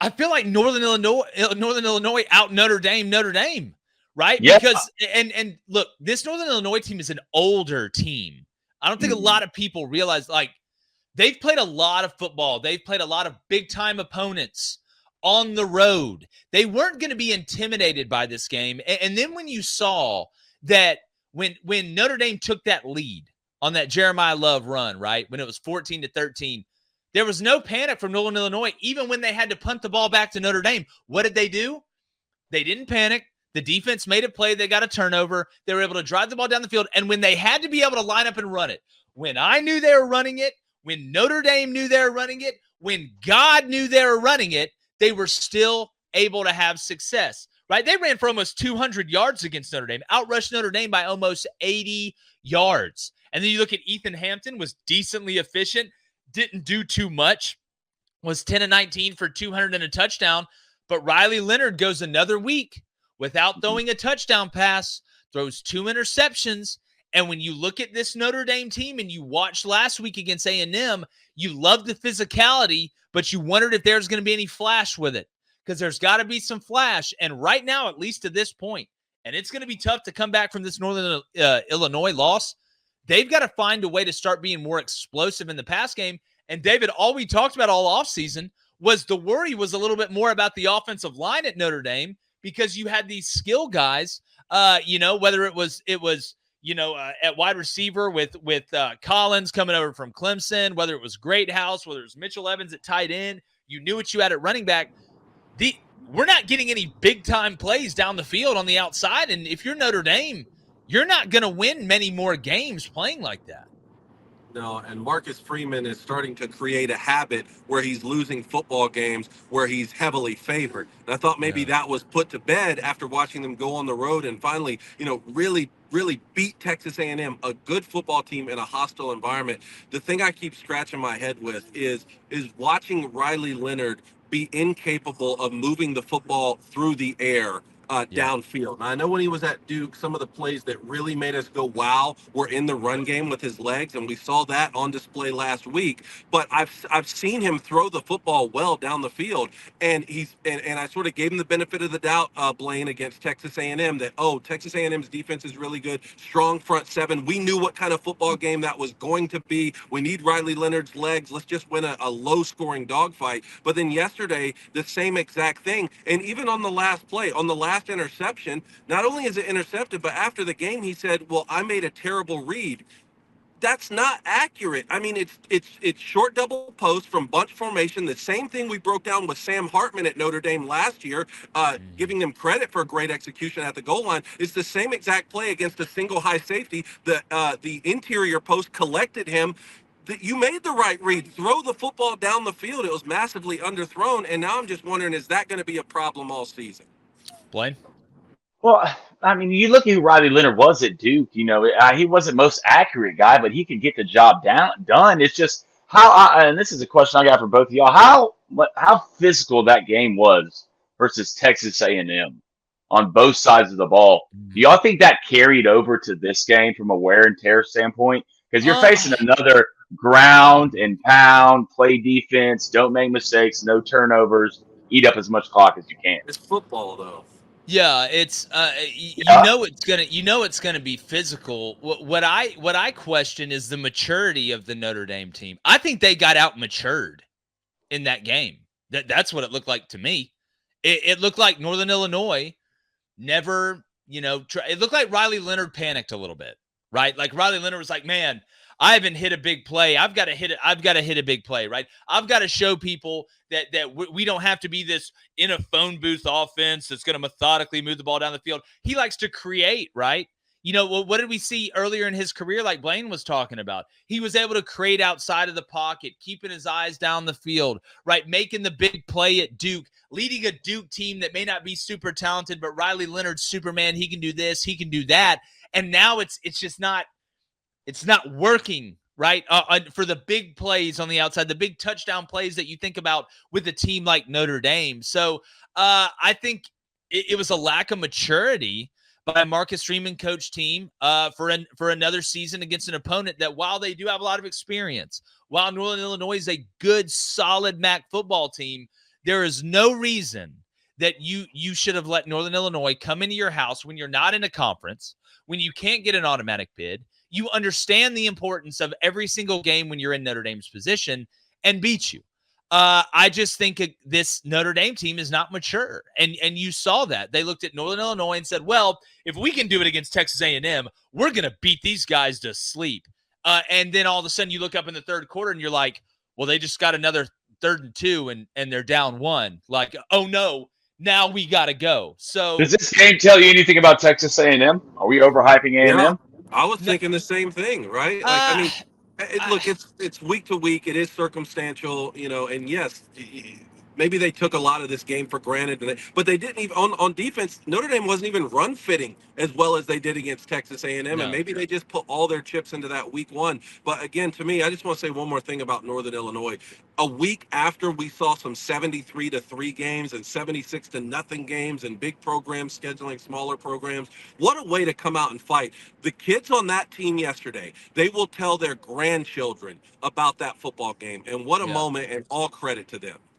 I feel like Northern Illinois out Notre Dame, right? Yeah. Because and look, this Northern Illinois team is an older team. I don't think a Mhm. lot of people realize like they've played a lot of football. They've played a lot of big time opponents on the road. They weren't going to be intimidated by this game. And then when you saw that when Notre Dame took that lead on that Jeremiah Love run, right? When it was 14-13, there was no panic from Northern Illinois, even when they had to punt the ball back to Notre Dame. What did they do? They didn't panic. The defense made a play. They got a turnover. They were able to drive the ball down the field. And when they had to be able to line up and run it, when I knew they were running it, when Notre Dame knew they were running it, when God knew they were running it, they were still able to have success, right? They ran for almost 200 yards against Notre Dame, outrushed Notre Dame by almost 80 yards. And then you look at Ethan Hampton, was decently efficient, didn't do too much, was 10-19 for 200 and a touchdown. But Riley Leonard goes another week without throwing a touchdown pass, throws 2 interceptions. And when you look at this Notre Dame team and you watched last week against A&M, you love the physicality, but you wondered if there's going to be any flash with it because there's got to be some flash. And right now, at least to this point, and it's going to be tough to come back from this Northern Illinois loss, they've got to find a way to start being more explosive in the pass game. And David, all we talked about all offseason was the worry was a little bit more about the offensive line at Notre Dame because you had these skill guys, whether it was at wide receiver with Collins coming over from Clemson, whether it was Greathouse, whether it was Mitchell Evans at tight end, you knew what you had at running back. We're not getting any big-time plays down the field on the outside, and if you're Notre Dame, you're not going to win many more games playing like that. No, and Marcus Freeman is starting to create a habit where he's losing football games where he's heavily favored. And I thought maybe that was put to bed after watching them go on the road and finally, really beat Texas A&M, a good football team in a hostile environment. The thing I keep scratching my head with is watching Riley Leonard be incapable of moving the football through the air downfield. Now, I know when he was at Duke, some of the plays that really made us go wow were in the run game with his legs, and we saw that on display last week. But I've seen him throw the football well down the field, and and I sort of gave him the benefit of the doubt, Blaine, against Texas A&M that Texas A&M's defense is really good, strong front seven. We knew what kind of football game that was going to be. We need Riley Leonard's legs. Let's just win a low-scoring dogfight. But then yesterday, the same exact thing, and even on the last play, on the last interception, not only is it intercepted, but after the game he said, well, I made a terrible read. That's not accurate. I mean, it's short double post from bunch formation, the same thing we broke down with Sam Hartman at Notre Dame last year, giving them credit for great execution at the goal line. It's the same exact play against a single high safety. The interior post collected him. You made the right read. Throw the football down the field. It was massively underthrown, and now I'm just wondering, is that going to be a problem all season? Blaine? Well, I mean, you look at who Riley Leonard was at Duke. He wasn't most accurate guy, but he could get the job done. It's just and this is a question I got for both of y'all. How physical that game was versus Texas A&M on both sides of the ball. Do y'all think that carried over to this game from a wear and tear standpoint? Because you're facing another ground and pound, play defense, don't make mistakes, no turnovers, eat up as much clock as you can. It's football, though. Yeah, it's it's gonna be physical. What I question is the maturity of the Notre Dame team. I think they got out matured in that game. That's what it looked like to me. It looked like Northern Illinois never, it looked like Riley Leonard panicked a little bit, right? Like Riley Leonard was like, man, I haven't hit a big play. I've got to hit it. I've got to hit a big play, right? I've got to show people that we don't have to be this in a phone booth offense that's going to methodically move the ball down the field. He likes to create, right? What did we see earlier in his career, like Blaine was talking about? He was able to create outside of the pocket, keeping his eyes down the field, right? Making the big play at Duke, leading a Duke team that may not be super talented, but Riley Leonard's Superman. He can do this, he can do that. And now it's just not working, right? For the big plays on the outside, the big touchdown plays that you think about with a team like Notre Dame. So I think it was a lack of maturity by a Marcus Freeman coach team for another season against an opponent that, while they do have a lot of experience, while Northern Illinois is a good, solid MAC football team, There is no reason that you should have let Northern Illinois come into your house when you're not in a conference, when you can't get an automatic bid. You understand the importance of every single game when you're in Notre Dame's position and beat you. I just think this Notre Dame team is not mature, and you saw that. They looked at Northern Illinois and said, well, if we can do it against Texas A&M, we're going to beat these guys to sleep. And then all of a sudden you look up in the third quarter and you're like, well, they just got another 3rd and 2 and they're down 1. Like, oh no, now we got to go. So does this game tell you anything about Texas A&M? Are we overhyping Yeah, A&M? I was no, thinking the same thing, right? Like, I mean, I, look, it's week to week. It is circumstantial, and yes, maybe they took a lot of this game for granted, but they didn't even on defense. Notre Dame wasn't even run fitting as well as they did against Texas A&M, and no, maybe they just put all their chips into that week one. But again, to me, I just want to say one more thing about Northern Illinois. A week after we saw some 73-3 games and 76-0 games and big programs scheduling smaller programs, what a way to come out and fight. The kids on that team yesterday, they will tell their grandchildren about that football game, and what a yeah. moment, and all credit to them.